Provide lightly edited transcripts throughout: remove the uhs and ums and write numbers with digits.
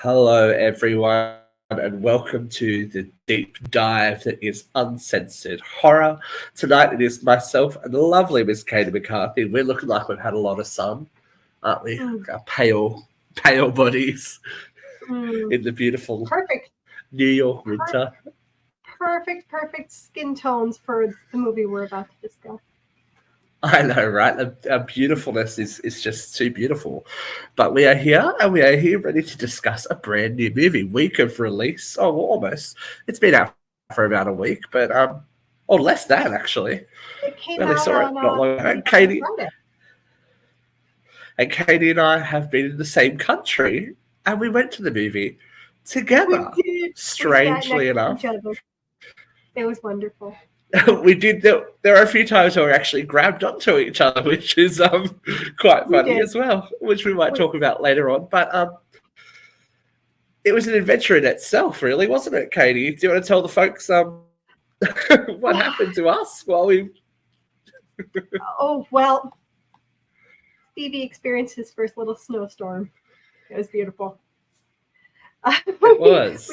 Hello, everyone, and welcome to the deep dive that is Uncensored Horror. Tonight it is myself and the lovely Miss Katie McCarthy. We're looking like we've had a lot of sun, aren't we? Our pale bodies in the beautiful Perfect New York winter. perfect skin tones for the movie we're about to discuss. I know, right? Our beautifulness is just too beautiful. But we are here, and we are here ready to discuss a brand new movie. Week of release. Oh, almost. It's been out for about a week, but or less than actually. It came We only out saw it on not long ago. Friday. Katie and I have been in the same country, and we went to the movie together. We did. Strangely enough, it was wonderful. we did. There are a few times where we actually grabbed onto each other, which is quite funny as well, which we might talk about later on. But it was an adventure in itself, really, wasn't it, Katie? Do you want to tell the folks what happened to us while we? Oh well, Stevie experienced his first little snowstorm. It was beautiful. It was.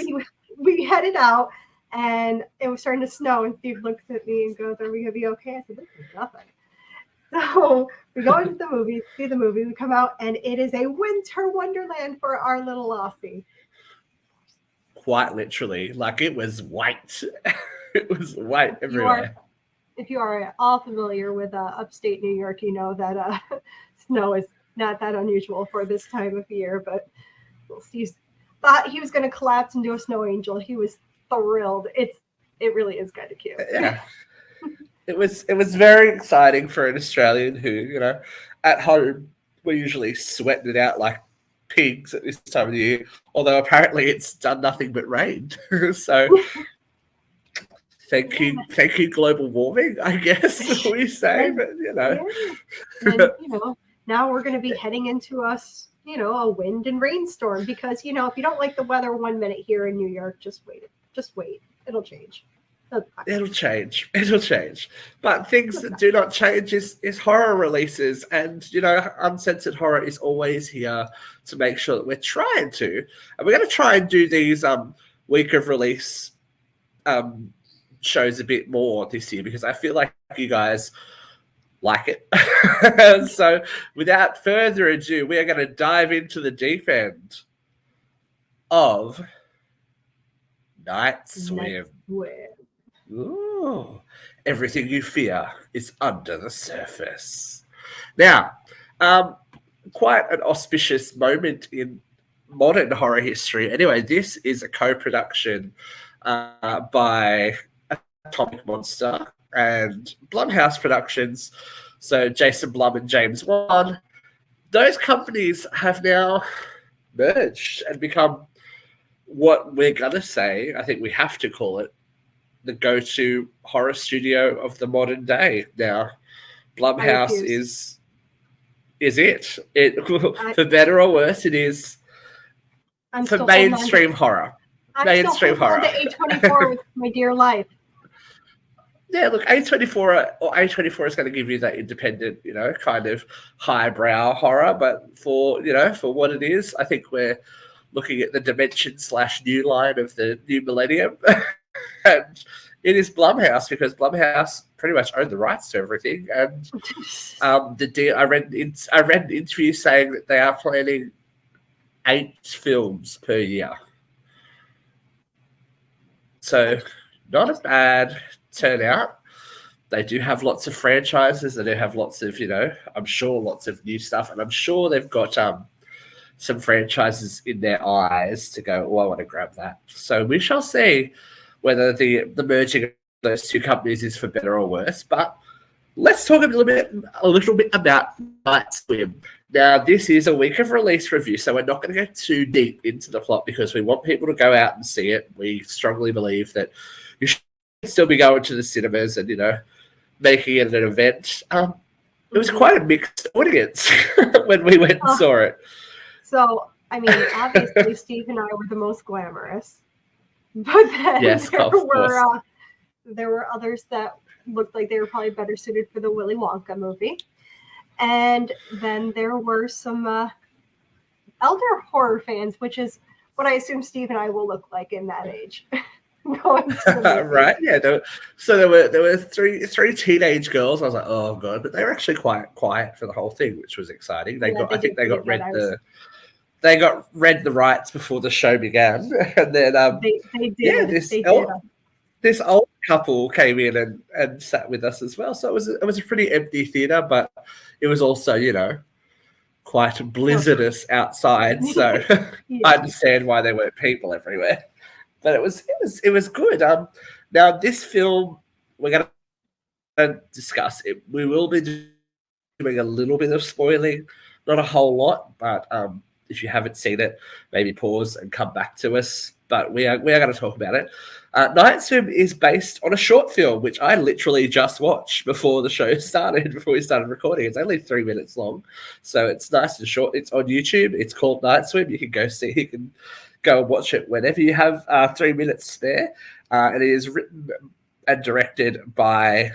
We headed out. And it was starting to snow, and Steve looks at me and goes, "Are we gonna be okay?" I said, "This is nothing." So we go into the movie, see the movie, we come out, and it is a winter wonderland for our little Aussie. Quite literally, like it was white. It was white everywhere. If you are all familiar with upstate New York, you know that snow is not that unusual for this time of year. But Steve thought he was going to collapse into a snow angel. He was thrilled. It really is kind of cute. Yeah. It was very exciting for an Australian who, at home we're usually sweating it out like pigs at this time of the year, although apparently it's done nothing but rain. So thank you global warming, I guess we say. But And, now we're going to be heading into a wind and rainstorm because if you don't like the weather 1 minute here in New York, just wait. It'll change. It'll change. But things that do not change is horror releases. And, Uncensored Horror is always here to make sure that we're trying to. And we're going to try and do these week of release shows a bit more this year because I feel like you guys like it. So without further ado, we are going to dive into the deep end of Night Swim. Ooh, everything you fear is under the surface. Now, quite an auspicious moment in modern horror history. Anyway, this is a co-production by Atomic Monster and Blumhouse Productions. So Jason Blum and James Wan. Those companies have now merged and become what we're going to say, I think we have to call it, the go-to horror studio of the modern day now. Blumhouse is it. For better or worse, it is for mainstream horror. Mainstream horror. I'm still holding on to A24 with my dear life. Yeah, look, A24 is going to give you that independent, kind of highbrow horror. But for what it is, I think we're looking at the Dimension/new line of the new millennium. And it is Blumhouse because Blumhouse pretty much owned the rights to everything. And the deal, I read an interview saying that they are planning 8 films per year. So not a bad turnout. They do have lots of franchises. They do have lots of, I'm sure lots of new stuff. And I'm sure they've got some franchises in their eyes to go, I want to grab that. So we shall see whether the merging of those two companies is for better or worse. But let's talk a little bit about Night Swim. Now, this is a week of release review, so we're not going to go too deep into the plot because we want people to go out and see it. We strongly believe that you should still be going to the cinemas and, making it an event. It was quite a mixed audience when we went and saw it. So, obviously, Steve and I were the most glamorous. But then there were others that looked like they were probably better suited for the Willy Wonka movie. And then there were some elder horror fans, which is what I assume Steve and I will look like in that age. Going to the movie. Right? Yeah. There were three teenage girls. I was like, oh god, but they were actually quite quiet for the whole thing, which was exciting. I think they got read the rights before the show began, and then they did. This old couple came in and sat with us as well. So it was a pretty empty theater, but it was also, quite blizzardous outside. So Yeah. I understand why there weren't people everywhere. But it was good. Now this film we're gonna discuss it. We will be doing a little bit of spoiling, not a whole lot, but if you haven't seen it, maybe pause and come back to us. But we are going to talk about it. Night Swim is based on a short film, which I literally just watched before the show started, before we started recording. It's only 3 minutes long, so it's nice and short. It's on YouTube. It's called Night Swim. You can go see. You can go and watch it whenever you have 3 minutes spare. And it is written and directed by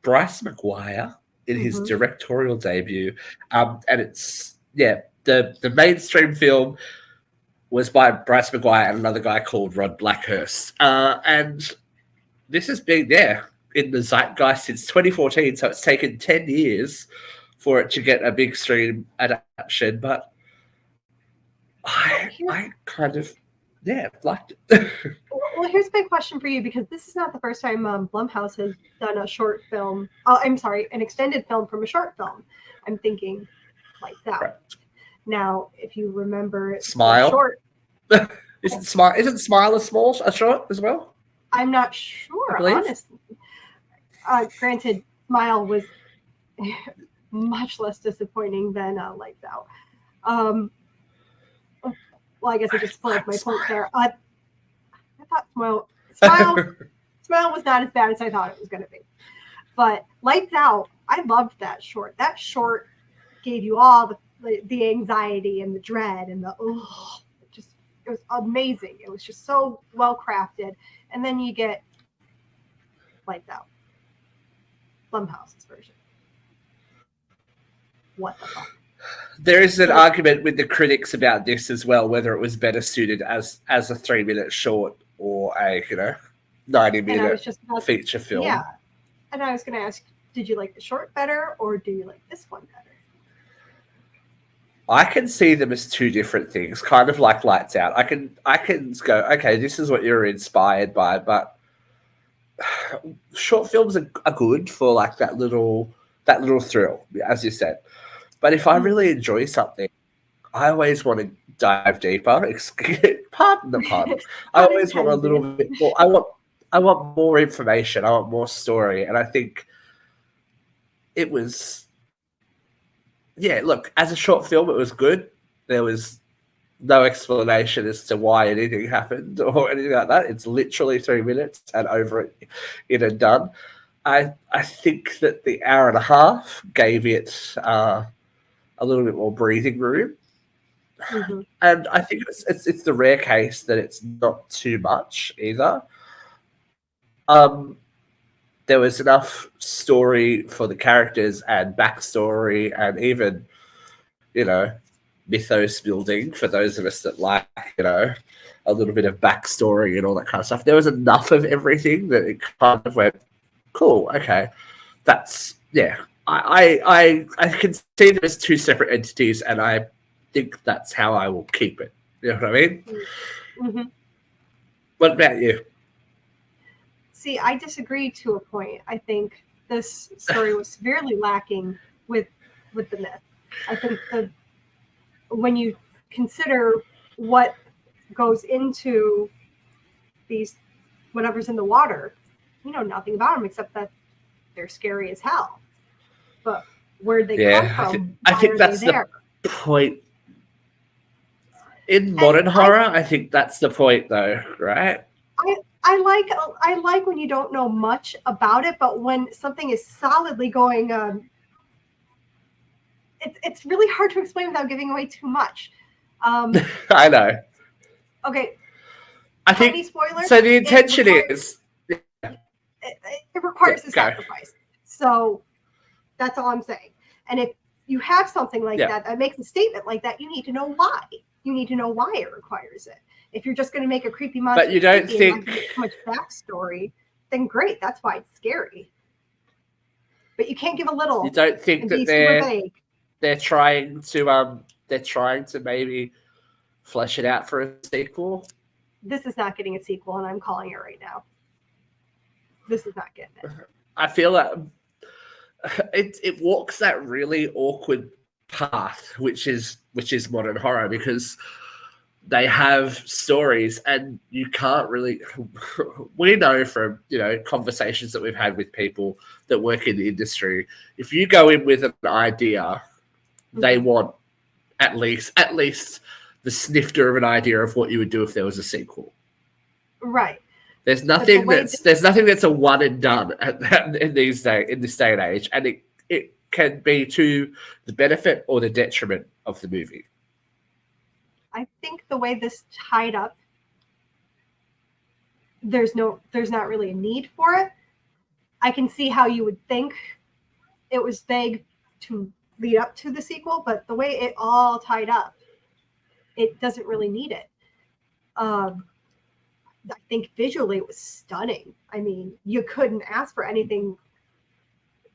Bryce McGuire in his directorial debut. And it's, the mainstream film was by Bryce McGuire and another guy called Rod Blackhurst. And this has been there in the zeitgeist since 2014, so it's taken 10 years for it to get a big stream adaptation. But I kind of, liked it. Well, here's a big question for you, because this is not the first time Blumhouse has done a short film. I'm sorry, an extended film from a short film. I'm thinking like that. Right. Now, if you remember, Smile. Short. Isn't Smile a short as well? I'm not sure, honestly. Granted, Smile was much less disappointing than Lights Out. Well, I guess I just spoiled my point there. I thought Smile was not as bad as I thought it was going to be. But Lights Out, I loved that short. That short gave you all the anxiety and the dread and it was amazing. It was just so well crafted. And then you get Lights Out, Blumhouse's version. What the fuck? There is an argument with the critics about this as well, whether it was better suited as a 3 minute short or a 90-minute feature film. Yeah, and I was going to ask, did you like the short better or do you like this one better? I can see them as two different things, kind of like Lights Out. I can go, okay, this is what you're inspired by, but short films are good for like that little thrill, as you said. But if I really enjoy something, I always want to dive deeper. Pardon the pun. I always want a little bit more. I want more information. I want more story. And I think it was, look, as a short film, it was good. There was no explanation as to why anything happened or anything like that. It's literally 3 minutes and over it in and done. I think that the hour and a half gave it a little bit more breathing room. Mm-hmm. And I think it's the rare case that it's not too much either. There was enough story for the characters and backstory and even, mythos building for those of us that like, a little bit of backstory and all that kind of stuff. There was enough of everything that it kind of went, cool, okay, that's, I can see them as two separate entities, and I think that's how I will keep it. You know what I mean? Mm-hmm. What about you? See, I disagree to a point. I think this story was severely lacking with the myth. I think when you consider what goes into these whatever's in the water, you know nothing about them except that they're scary as hell. But where'd they come from? I think that's the point. In modern horror, I think that's the point, though, right? I like when you don't know much about it, but when something is solidly going, it's really hard to explain without giving away too much. I know. Okay. I think spoilers. So the intention is it requires a sacrifice. So that's all I'm saying. And if you have something like that makes a statement like that, you need to know why. you need to know why it requires it. If you're just going to make a creepy monster, But you don't creepy and think not give it too much backstory, then great, that's why it's scary. But you can't give a little. you don't think and that be super vague. they're trying to maybe flesh it out for a sequel? This is not getting a sequel, and I'm calling it right now. This is not getting it. I feel like it walks that really awkward path, which is modern horror, because they have stories, and you can't really. We know from conversations that we've had with people that work in the industry, if you go in with an idea, they want at least the snifter of an idea of what you would do if there was a sequel. Right. There's nothing that's a one and done in this day and age, and it can be to the benefit or the detriment of the movie. I think the way this tied up, there's not really a need for it. I can see how you would think it was vague to lead up to the sequel, but the way it all tied up, it doesn't really need it. I think visually it was stunning. I mean, you couldn't ask for anything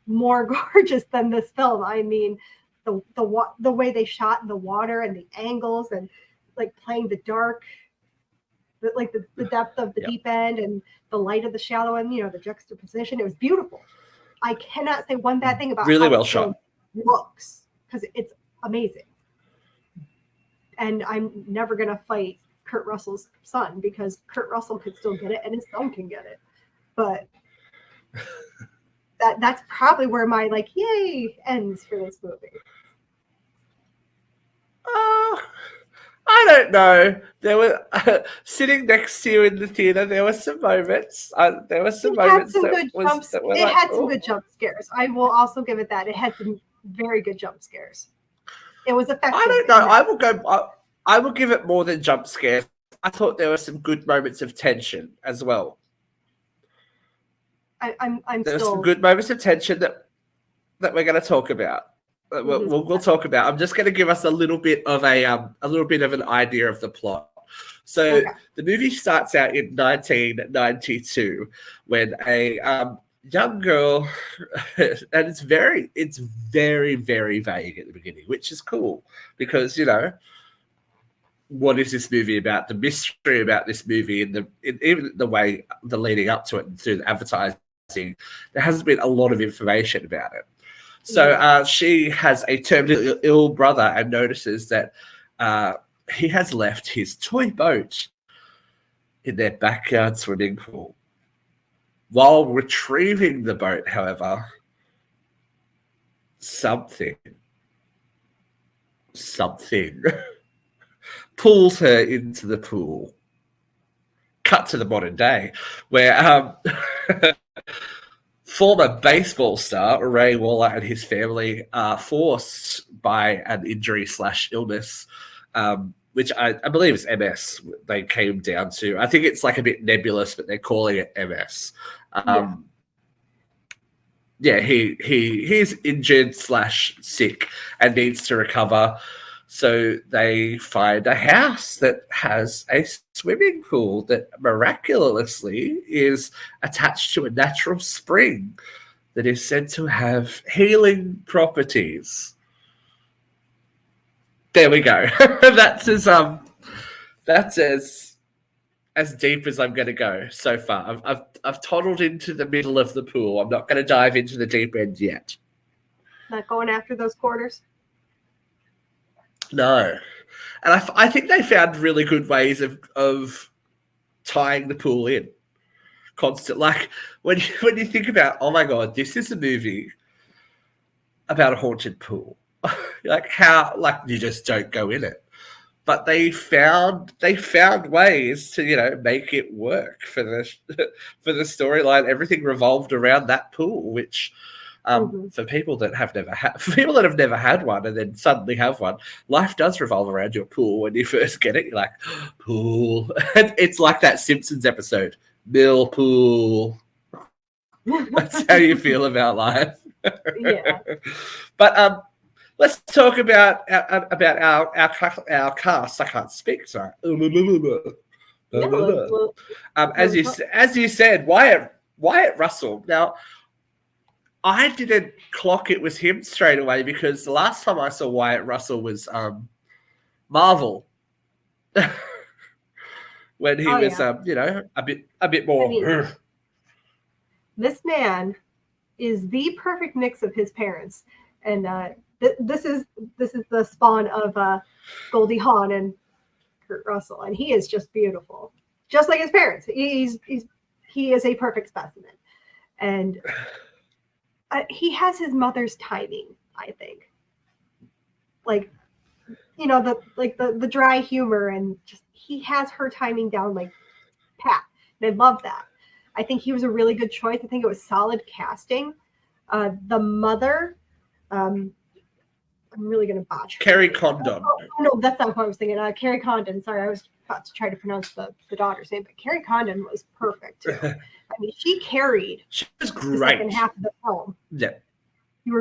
more gorgeous than this film. I mean, the way they shot in the water and the angles and like playing the dark, like the depth of the deep end and the light of the shallow end, the juxtaposition. It was beautiful. I cannot say one bad thing about really how well the shot film looks, because it's amazing. And I'm never gonna fight Kurt Russell's son, because Kurt Russell could still get it and his son can get it. But that's probably where my yay ends for this movie. I don't know. There were sitting next to you in the theater. There were some moments. There were some moments it had some good jump scares. I will also give it that. It had some very good jump scares. It was effective. I don't know. I will give it more than jump scares. I thought there were some good moments of tension as well. There were some good moments of tension that we're going to talk about. We'll talk about. I'm just going to give us a little bit of an idea of the plot. So The movie starts out in 1992 when a young girl, and it's very, very vague at the beginning, which is cool because what is this movie about? The mystery about this movie and even the way the leading up to it and through the advertising, there hasn't been a lot of information about it. So she has a terminally ill brother and notices that he has left his toy boat in their backyard swimming pool. While retrieving the boat, however, something pulls her into the pool. Cut to the modern day, where former baseball star Ray Waller and his family are forced by an injury/illness, which I believe is MS. They came down to. I think it's a bit nebulous, but they're calling it MS. He's injured/sick and needs to recover. So they find a house that has a swimming pool that miraculously is attached to a natural spring that is said to have healing properties. There we go. That's as deep as I'm going to go so far. I've toddled into the middle of the pool. I'm not going to dive into the deep end yet. Not going after those quarters? No. And I think they found really good ways of tying the pool in. Constant. When you think about, oh my God, this is a movie about a haunted pool. You just don't go in it. But they found ways to make it work for the storyline. Everything revolved around that pool, which for people that have never had one and then suddenly have one, life does revolve around your pool. When you first get it, you're like, pool. And it's like that Simpsons episode, Mill Pool. That's how you feel about life. Yeah. But let's talk about our cast. I can't speak. Sorry. Yeah, As you said, Wyatt Russell. Now, I didn't clock it was him straight away because the last time I saw Wyatt Russell was Marvel. When he was a bit more. I mean, this man is the perfect mix of his parents, and this is the spawn of Goldie Hawn and Kurt Russell, and he is just beautiful, just like his parents. He is a perfect specimen, and he has his mother's timing. I think, like, the dry humor, and just he has her timing down like pat. And I love that. I think he was a really good choice. I think it was solid casting. The mother, I'm really going to botch. Kerry Condon. Oh, no, that's not what I was thinking. Kerry Condon. Sorry, I was about to try to pronounce the daughter's name, but Kerry Condon was perfect too. I mean, she carried. She was great. The second half of the film. Yeah. You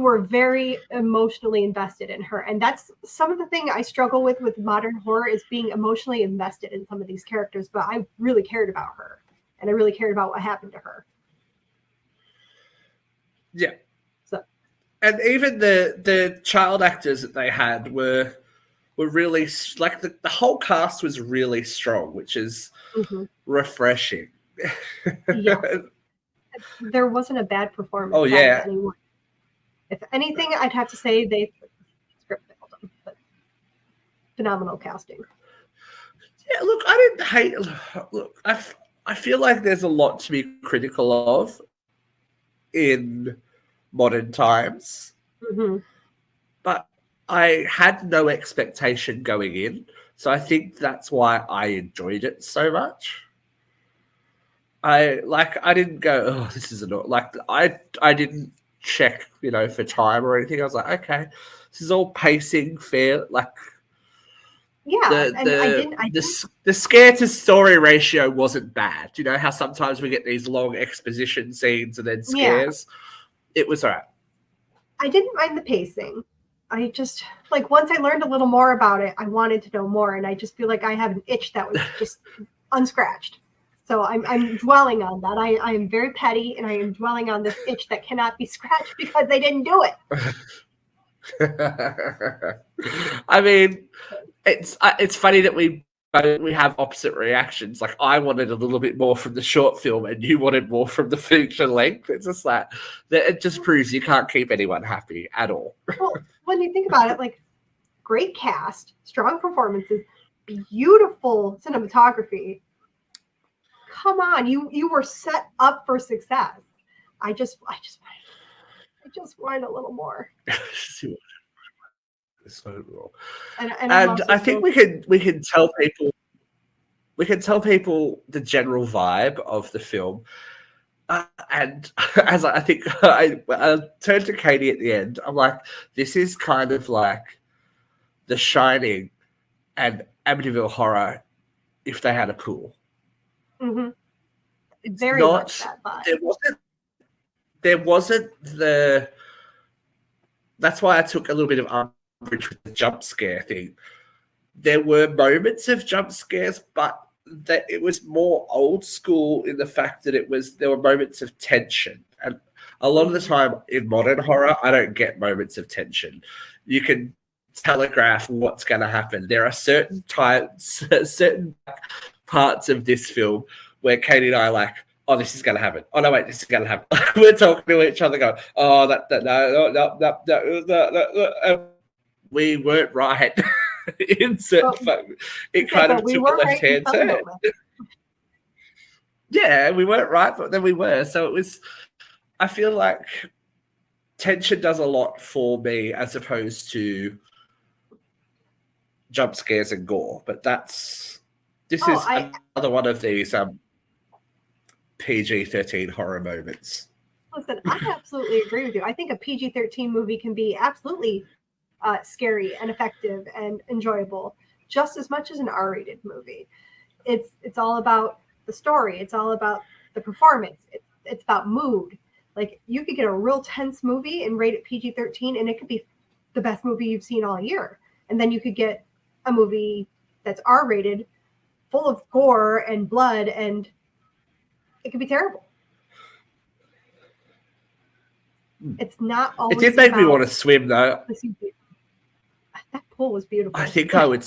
were very emotionally invested in her, and that's some of the thing I struggle with modern horror is being emotionally invested in some of these characters. But I really cared about her, and I really cared about what happened to her. Yeah. So, and even the child actors that they had were really like the whole cast was really strong, which is refreshing. Yeah. There wasn't a bad performance. Oh yeah. Anyone. If anything, I'd have to say they script failed them, but phenomenal casting. Yeah, look, I didn't hate. Look, I feel like there's a lot to be critical of in modern times, but I had no expectation going in, so I think that's why I enjoyed it so much. I didn't go, oh, this is annoying. Like I didn't check, for time or anything. I was like, okay, this is all pacing fair. Like, yeah, the scare to story ratio wasn't bad. You know how sometimes we get these long exposition scenes and then scares. Yeah. It was all right. I didn't mind the pacing. I just once I learned a little more about it, I wanted to know more, and I just feel like I have an itch that was just unscratched. So I'm dwelling on that. I am very petty, and I am dwelling on this itch that cannot be scratched because they didn't do it. I mean, it's funny that we have opposite reactions. Like, I wanted a little bit more from the short film, and you wanted more from the feature length. It's just like it just proves you can't keep anyone happy at all. Well, when you think about it, great cast, strong performances, beautiful cinematography. Come on, you were set up for success. I just wanted a little more. And I think we can tell people the general vibe of the film. And as I think I turned to Katie at the end, I'm like, this is kind of like The Shining and Amityville Horror if they had a pool. Very much that vibe. There wasn't the. That's why I took a little bit of umbrage with the jump scare thing. There were moments of jump scares, but that it was more old school in the fact that there were moments of tension. And a lot of the time in modern horror, I don't get moments of tension. You can telegraph what's going to happen. There are certain parts of this film where Katie and I are like, oh, this is going to happen. Oh, no, wait, this is going to happen. We're talking to each other going, oh, no. We weren't right in certain it kind of took a left-hand turn. Yeah, we weren't right, but then we were. So it was, I feel like tension does a lot for me as opposed to jump scares and gore. But this is another one of these PG-13 horror moments. Listen, I absolutely agree with you. I think a PG-13 movie can be absolutely scary and effective and enjoyable just as much as an R-rated movie. It's all about the story. It's all about the performance. It's about mood. Like, you could get a real tense movie and rate it PG-13, and it could be the best movie you've seen all year. And then you could get a movie that's R-rated, full of gore and blood, and it could be terrible. It's not always. It did make me want to swim, though. That pool was beautiful. I think I would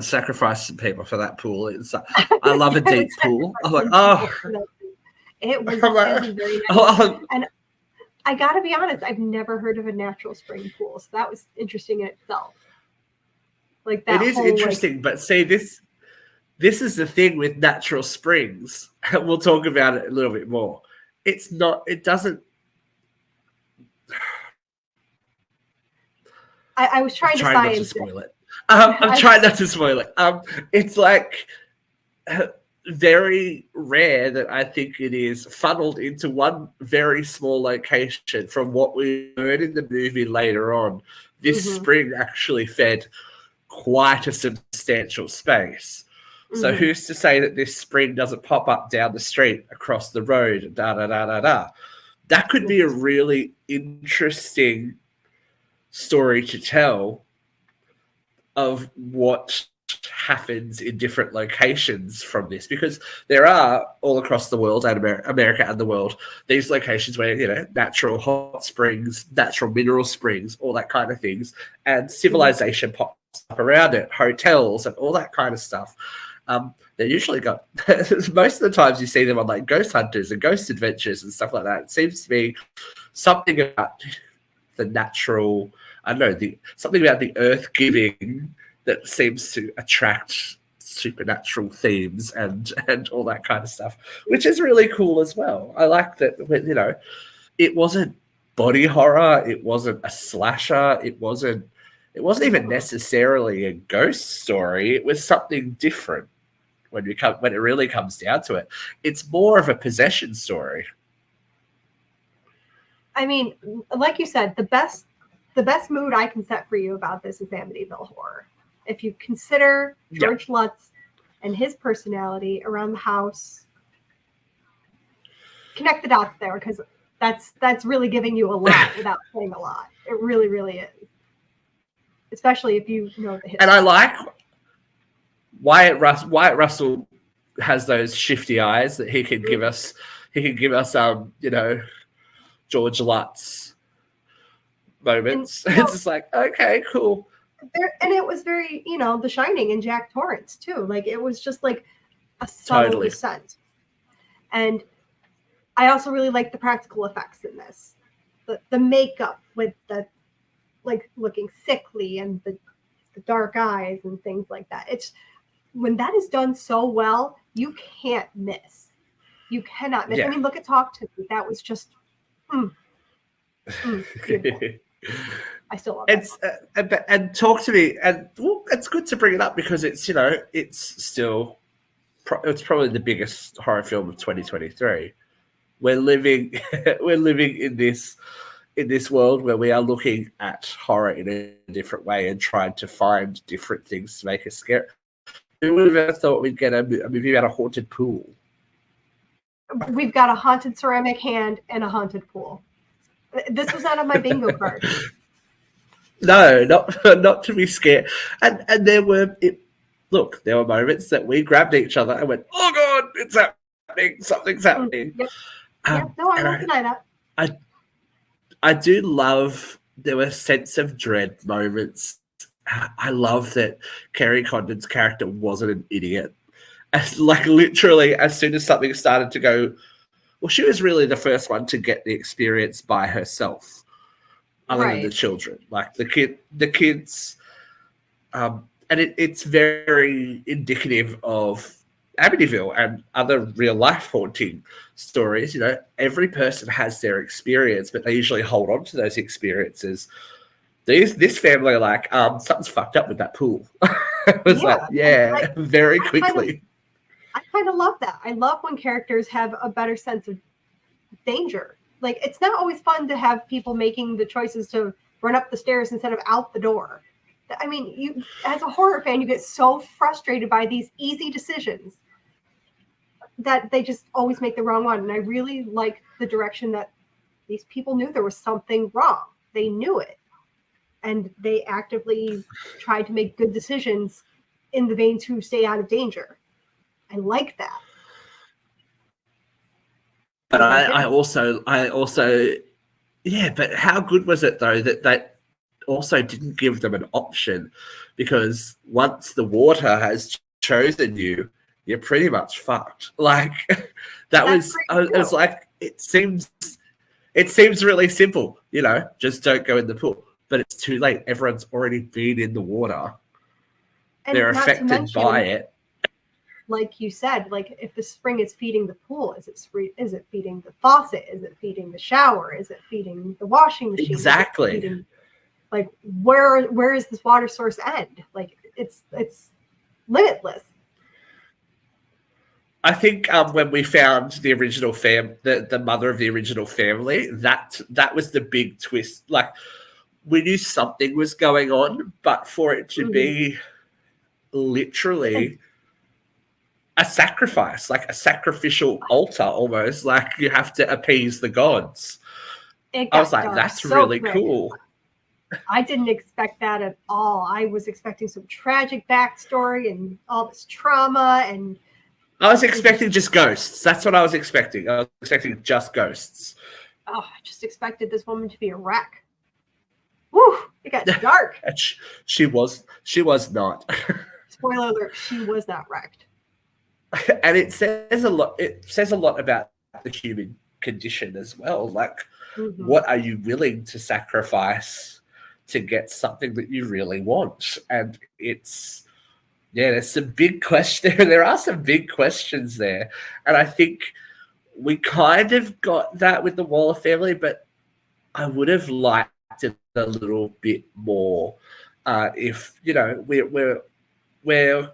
sacrifice some people for that pool. I love a deep pool. I'm like, oh, it was like, very nice. And I got to be honest, I've never heard of a natural spring pool, so that was interesting in itself. Like that. It is interesting, but see, this is the thing with natural springs. We'll talk about it a little bit more. It's not. It doesn't. I was trying not to spoil it. I'm trying not to spoil it. It's like very rare that I think it is funneled into one very small location. From what we heard in the movie later on, this spring actually fed quite a substantial space. So who's to say that this spring doesn't pop up down the street, across the road, That could be a really interesting story to tell of what happens in different locations from this, because there are all across the world and America and the world these locations where, you know, natural hot springs, natural mineral springs, all that kind of things, and civilization pops up around it, hotels and all that kind of stuff. They're usually got most of the times you see them on like ghost hunters and ghost adventures and stuff like that. It seems to be something about the natural, I don't know, something about the earth giving that seems to attract supernatural themes and all that kind of stuff, which is really cool as well. I like that, you know, it wasn't body horror, it wasn't a slasher, it wasn't even necessarily a ghost story. It was something different when it really comes down to it. It's more of a possession story. I mean, like you said, the best mood I can set for you about this is Amityville Horror. If you consider George Lutz and his personality around the house, connect the dots there, because that's really giving you a lot without saying a lot. It really, really is. Especially if you know the history. And I like Wyatt Russell has those shifty eyes that he can give us. He can give us, you know, George Lutz moments. It's just like, okay, cool. And it was very, you know, The Shining and Jack Torrance too. Like, it was just like a subtle descent. And I also really like the practical effects in this. The makeup with the like looking sickly and the dark eyes and things like that. It's when that is done so well, you can't miss. You cannot miss. I mean, look at Talk to Me. That was just beautiful. I still love it. And Talk to Me, and it's good to bring it up because it's, you know, it's probably the biggest horror film of 2023. We're living in this world where we are looking at horror in a different way and trying to find different things to make us scared. Who would have ever thought we'd get a movie about a haunted pool? We've got a haunted ceramic hand and a haunted pool. This was out of my bingo card. No, not to be scared. And there were moments that we grabbed each other and went, "Oh God, it's happening! Something's happening." Yep. No, I won't deny that. I do love there were sense of dread moments. I love that Kerry Condon's character wasn't an idiot. Like literally, as soon as something started to go, well, she was really the first one to get the experience by herself, other than the children. Like the kids, and it's very indicative of Amityville and other real life haunting stories. You know, every person has their experience, but they usually hold on to those experiences. This family are like, something's fucked up with that pool. It was very quickly. I kind of love that. I love when characters have a better sense of danger. Like, it's not always fun to have people making the choices to run up the stairs instead of out the door. I mean, you, as a horror fan, you get so frustrated by these easy decisions that they just always make the wrong one. And I really like the direction that these people knew there was something wrong. they knew it. And they actively tried to make good decisions in the vein to stay out of danger. I like that. But I also, yeah, but how good was it though that also didn't give them an option, because once the water has chosen you, you're pretty much fucked. Like that was, it was like, it seems really simple, you know, just don't go in the pool. But it's too late. Everyone's already been in the water. And they're affected by it. Like you said, like if the spring is feeding the pool, is it feeding the faucet? Is it feeding the shower? Is it feeding the washing machine? Exactly. Like where is this water source end? Like it's limitless. I think when we found the original the mother of the original family, that was the big twist. Like we knew something was going on, but for it to be literally a sacrifice, like a sacrificial altar almost, like you have to appease the gods. I was like, that's really cool. I didn't expect that at all. I was expecting some tragic backstory and all this trauma, and I was expecting just ghosts. That's what I was expecting. I was expecting just ghosts. Oh, I just expected this woman to be a wreck. Woo! It got dark. She was not. Spoiler alert, she was not wrecked. And it says a lot. It says a lot about the human condition as well. Like, what are you willing to sacrifice to get something that you really want? And there's some big questions. There are some big questions there, and I think we kind of got that with the Waller family, but I would have liked it a little bit more. If you know, we're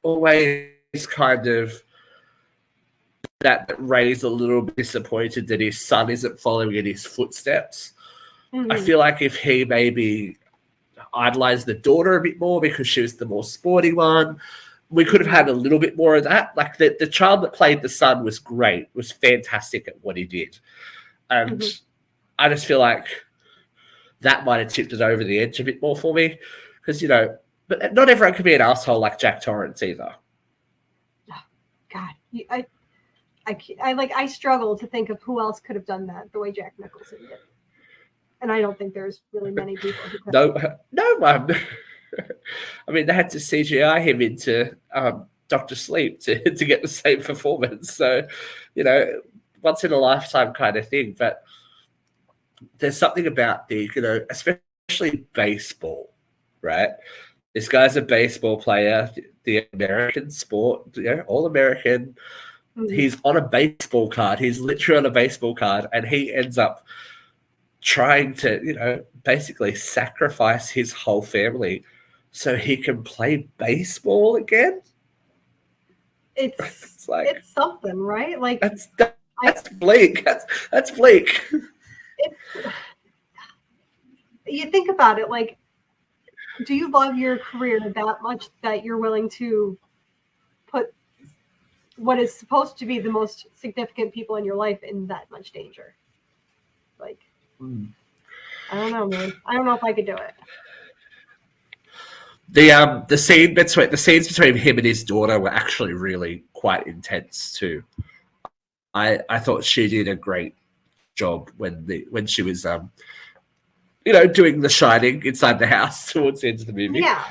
always kind of that Ray's a little bit disappointed that his son isn't following in his footsteps. I feel like if he maybe idolized the daughter a bit more because she was the more sporty one, we could have had a little bit more of that. Like the child that played the son was great, was fantastic at what he did. And I just feel like that might have tipped it over the edge a bit more for me. Because, you know, but not everyone can be an asshole like Jack Torrance either. God, I struggle to think of who else could have done that the way Jack Nicholson did. And I don't think there's really many people who could. No one. I mean, they had to CGI him into Dr. Sleep to get the same performance. So, you know, once in a lifetime kind of thing. But there's something about especially baseball, right? This guy's a baseball player, the American sport, all American. He's on a baseball card. He's literally on a baseball card, and he ends up trying to, basically sacrifice his whole family so he can play baseball again. It's something, right? Like that's bleak. That's bleak. You think about it, like, do you love your career that much that you're willing to put what is supposed to be the most significant people in your life in that much danger? Like, I don't know, man. I don't know if I could do it. The scenes between him and his daughter were actually really quite intense too. I thought she did a great job when she was doing the shining inside the house towards the end of the movie. Yeah.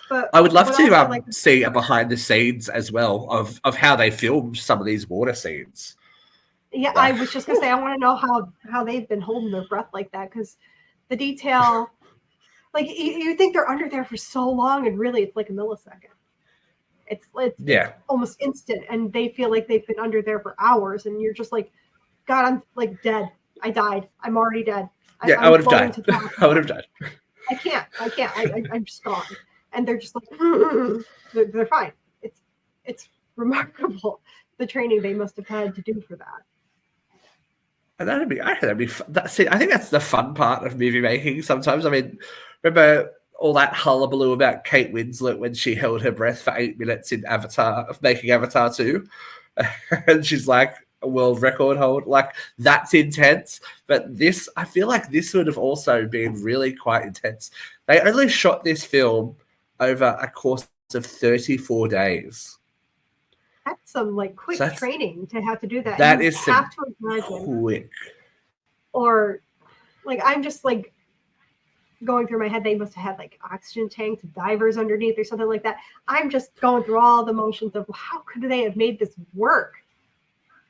But I would love to see a behind the scenes as well of how they filmed some of these water scenes. Yeah, I was just gonna say I want to know how they've been holding their breath like that, because the detail, like you think they're under there for so long, and really it's like a millisecond. It's almost instant, and they feel like they've been under there for hours, and you're just like, God, I'm like dead. I died. I'm already dead. I would have died. I would have died. I can't. I'm just gone. And they're just like, they're fine. It's remarkable the training they must have had to do for that. And that'd be fun. See, I think that's the fun part of movie making sometimes. I mean, remember all that hullabaloo about Kate Winslet when she held her breath for 8 minutes in Avatar, of making Avatar 2? And she's like, a world record hold. Like, that's intense. But this, I feel like this would have also been really quite intense. They only shot this film over a course of 34 days. That's some like quick So training to have to do that. that And you is have some to imagine, quick. or like I'm just like going through my head, they must have had like oxygen tanks, divers underneath or something like that. I'm just going through all the motions of how could they have made this work?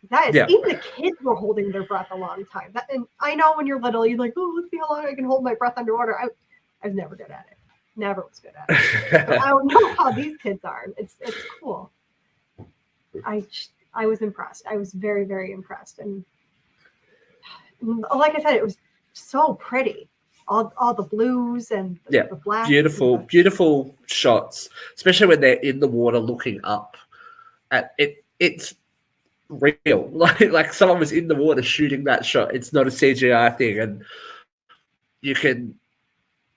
That is, Yeah. even the kids were holding their breath a long time. And I know when you're little, you're like, oh, let's see how long I can hold my breath underwater. I was never good at it. Never was good at it. So I don't know how these kids are. It's cool. I was impressed. I was very, very impressed. And like I said, it was so pretty. All the blues and the blacks. Beautiful shots, especially when they're in the water looking up at it. It's real. Like someone was in the water shooting that shot. It's not a CGI thing, and you can,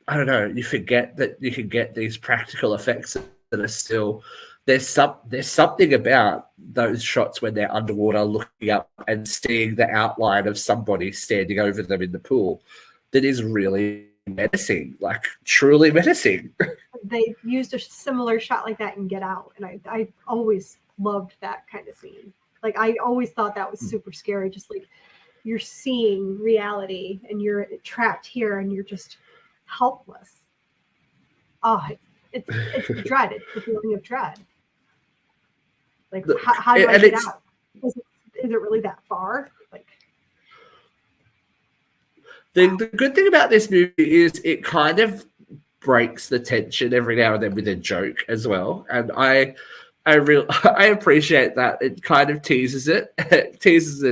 I don't know, you forget that you can get these practical effects that are still there's something about those shots when they're underwater looking up and seeing the outline of somebody standing over them in the pool that is really menacing, like truly menacing. They used a similar shot like that in Get Out, and I always loved that kind of scene. Like I always thought that was super scary, just like you're seeing reality and you're trapped here and you're just helpless. Oh, it's dread. It's the feeling of dread. Like how do I get out? Is it really that far? Like the good thing about this movie is it kind of breaks the tension every now and then with a joke as well, and I appreciate that. It kind of teases it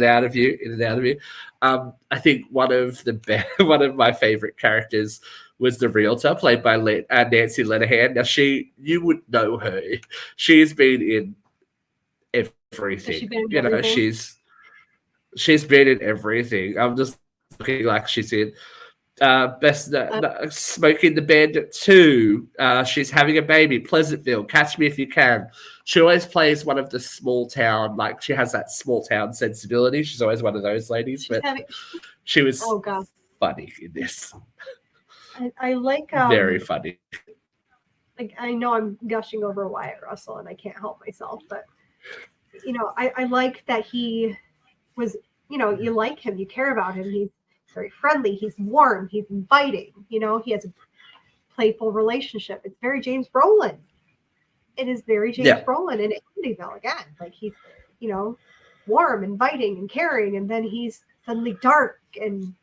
out of you, in and out of you. I think one of my favorite characters was the realtor, played by Nancy Lenahan. Now you would know her. She's been in everything. Everything? She's been in everything. I'm just looking like she's in Smoking the Bandit 2. She's having a baby. Pleasantville. Catch Me If You Can. She always plays one of the small town, like she has that small town sensibility. She's always one of those ladies. She was funny in this. I like very funny. Like I know I'm gushing over Wyatt Russell and I can't help myself, but I like that he was, you like him, you care about him. He's very friendly, he's warm, he's inviting, he has a playful relationship. It's very James Brolin. It is very James Brolin in Amityville again. Like he's, warm, inviting, and caring, and then he's suddenly dark and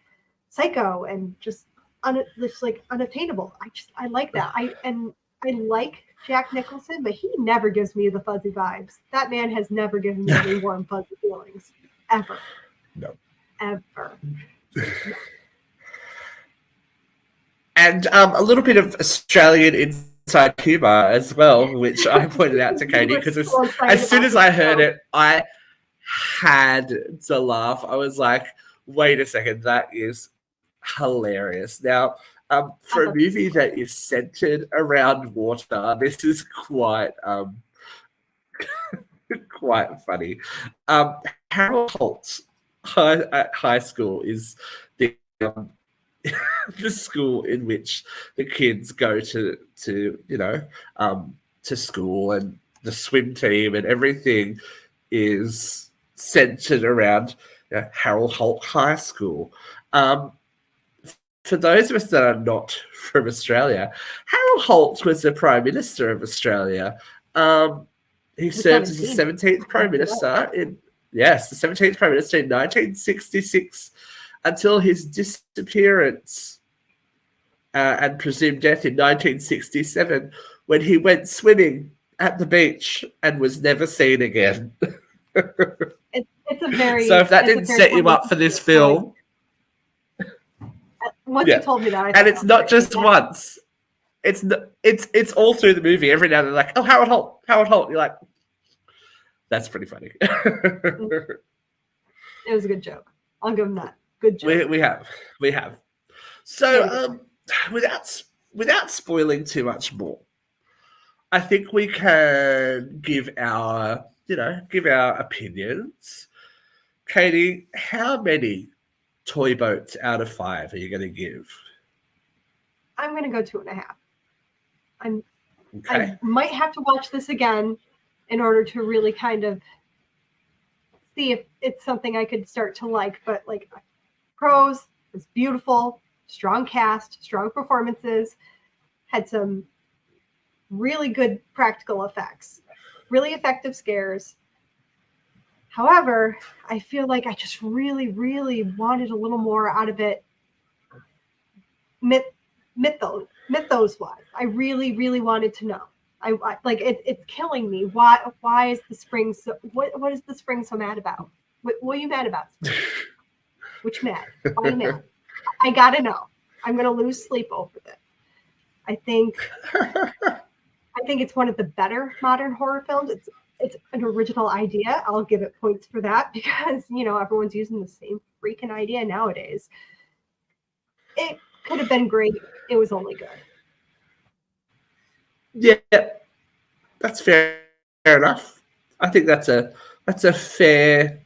psycho and just unattainable. I like that. I like Jack Nicholson, but he never gives me the fuzzy vibes. That man has never given me any warm, fuzzy feelings. Ever. No. Ever. And a little bit of Australian inside humour as well, which I pointed out to Katie, because as soon as I heard it, I had to laugh. I was like, wait a second, that is hilarious. Now, for a movie that is centered around water, this is quite quite funny. Harold Holt High School is the the school in which the kids go to school, and the swim team and everything is centered around Harold Holt High School. For those of us that are not from Australia, Harold Holt was the Prime Minister of Australia. He served as the 17th Prime Minister the 17th Prime Minister in 1966 until his disappearance and presumed death in 1967, when he went swimming at the beach and was never seen again. It's a very so if that didn't set you up for this film. Once you told me that, and it's not just once. It's all through the movie. Every now and then, like, oh, Howard Holt. You're like, that's pretty funny. It was a good joke. I'll give him that. Good joke. We have. So, without spoiling too much more, I think we can give our opinions. Katie, how many toy boats out of 5 are you going to give? I'm going to go 2.5. Okay. I might have to watch this again in order to really kind of see if it's something I could start to like. But like, pros, it's beautiful, strong cast, strong performances, had some really good practical effects, really effective scares. However, I feel like I just really, really wanted a little more out of it. Mythos wise, I really, really wanted to know. I like it's killing me. Why is the spring so? What is the spring so mad about? What are you mad about? Which mad? Why are you mad? I gotta know. I'm gonna lose sleep over this. I think it's one of the better modern horror films. It's an original idea. I'll give it points for that because everyone's using the same freaking idea nowadays. It could have been great. It was only good. Yeah, that's fair enough. I think that's a fair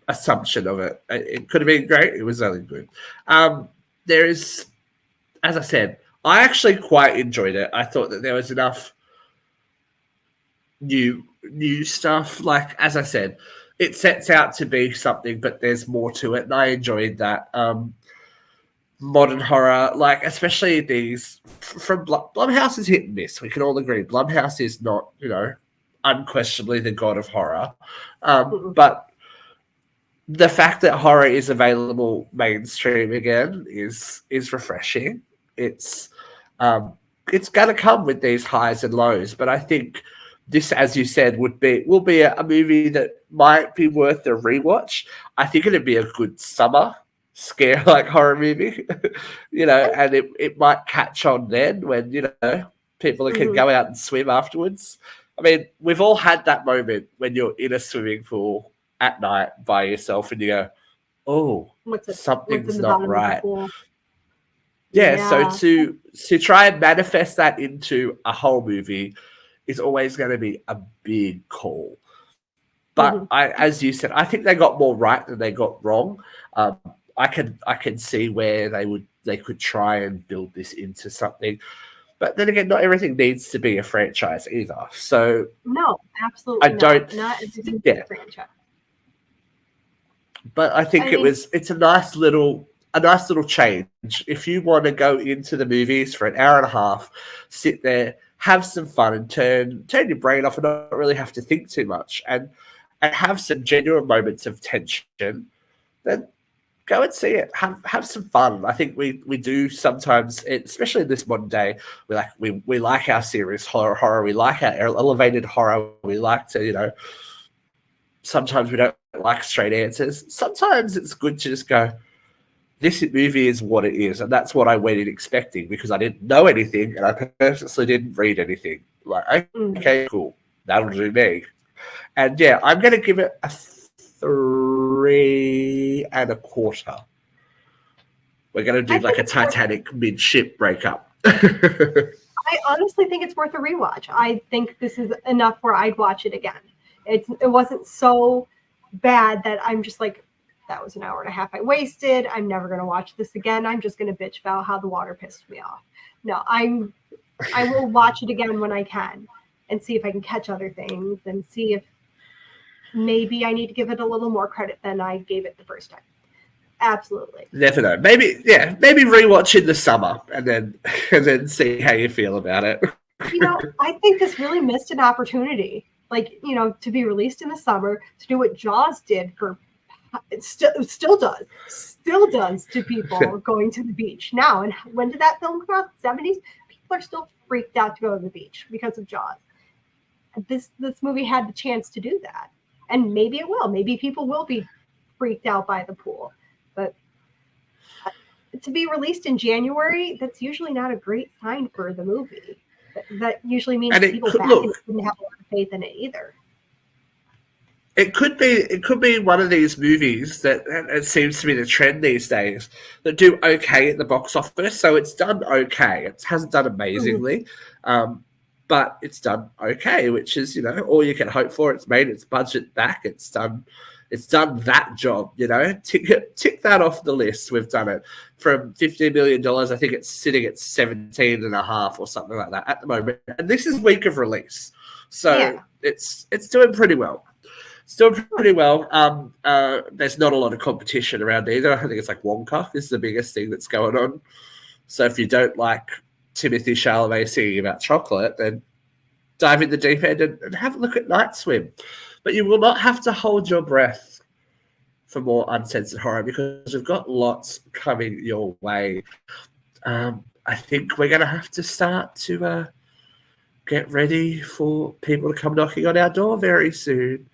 assumption of it. It could have been great. It was only good. There is, as I said, I actually quite enjoyed it. I thought that there was enough new stuff. Like, as I said, it sets out to be something, but there's more to it, and I enjoyed that. Modern horror, like especially these from Blumhouse is hit and miss. We can all agree Blumhouse is not, unquestionably the god of horror, but the fact that horror is available mainstream again is refreshing. It's going to come with these highs and lows, but I think this, as you said, will be a movie that might be worth a rewatch. I think it'd be a good summer scare like horror movie, and it might catch on then when people can go out and swim afterwards. I mean, we've all had that moment when you're in a swimming pool at night by yourself and you go, oh, something's not right. Yeah, so to try and manifest that into a whole movie is always going to be a big call. But as you said, I think they got more right than they got wrong. I can see where they could try and build this into something, but then again, not everything needs to be a franchise either. So no, absolutely not everything is a franchise. But I think it's a nice little change. If you want to go into the movies for an hour and a half, sit there, have some fun, and turn your brain off and not really have to think too much, and have some genuine moments of tension, then go and see it. Have some fun. I think we do sometimes, especially in this modern day, we like our serious horror. We like our elevated horror. We like to, sometimes we don't like straight answers. Sometimes it's good to just go, this movie is what it is, and that's what I went in expecting because I didn't know anything and I purposely didn't read anything. Like, okay, cool. That'll do me. And yeah, I'm going to give it a 3.25. We're going to do like a Titanic mid-ship breakup. I honestly think it's worth a rewatch. I think this is enough where I'd watch it again. It wasn't so bad that I'm just like, that was an hour and a half I wasted. I'm never going to watch this again. I'm just going to bitch about how the water pissed me off. No, I will watch it again when I can and see if I can catch other things and see if maybe I need to give it a little more credit than I gave it the first time. Absolutely. Never know. Maybe rewatch in the summer and then see how you feel about it. I think this really missed an opportunity. Like, to be released in the summer, to do what Jaws did for it still does to people going to the beach now. And when did that film come out? 70s? People are still freaked out to go to the beach because of Jaws. This movie had the chance to do that. And maybe it will. Maybe people will be freaked out by the pool. But to be released in January, that's usually not a great sign for the movie. That usually means people back didn't have a lot of faith in it either. It could be one of these movies that it seems to be the trend these days that do okay at the box office. So it's done okay. It hasn't done amazingly, but it's done okay, which is all you can hope for. It's made its budget back. It's done It's done that job, tick that off the list. We've done it. From $15 million, I think it's sitting at 17 and a half or something like that at the moment. And this is week of release. So it's doing pretty well. Still pretty well. There's not a lot of competition around either. I think it's like Wonka is the biggest thing that's going on. So if you don't like Timothy Chalamet singing about chocolate, then dive in the deep end and have a look at Night Swim. But you will not have to hold your breath for more uncensored horror because we've got lots coming your way. I think we're going to have to start to get ready for people to come knocking on our door very soon.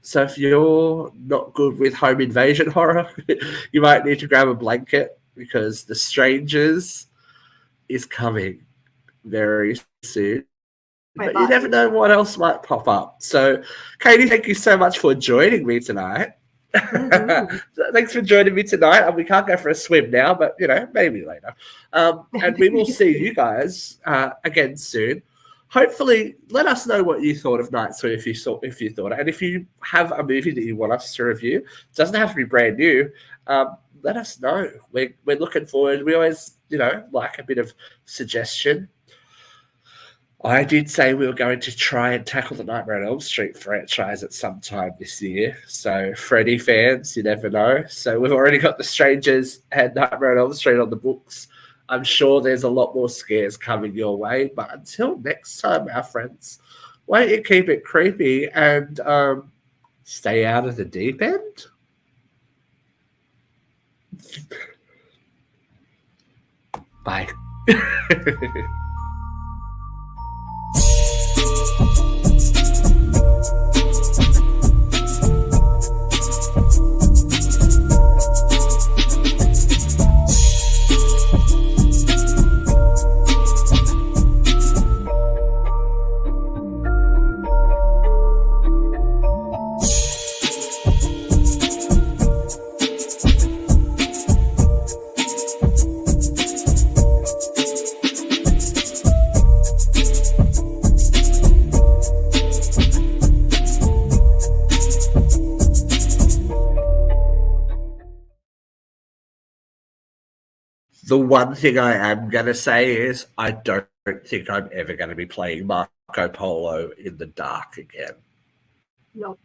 So if you're not good with home invasion horror, you might need to grab a blanket because The Strangers is coming very soon. But you never know what else might pop up. So, Katie, thank you so much for joining me tonight. Mm-hmm. Thanks for joining me tonight. We can't go for a swim now, but, maybe later. And we will see you guys again soon. Hopefully, let us know what you thought of Night Swim if you thought it. And if you have a movie that you want us to review, it doesn't have to be brand new. Let us know. We're looking forward. We always, like a bit of suggestion. I did say we were going to try and tackle the Nightmare on Elm Street franchise at some time this year. So, Freddy fans, you never know. So, we've already got The Strangers and Nightmare on Elm Street on the books. I'm sure there's a lot more scares coming your way. But until next time, our friends, why don't you keep it creepy and stay out of the deep end? Bye. The one thing I am going to say is I don't think I'm ever going to be playing Marco Polo in the dark again. No.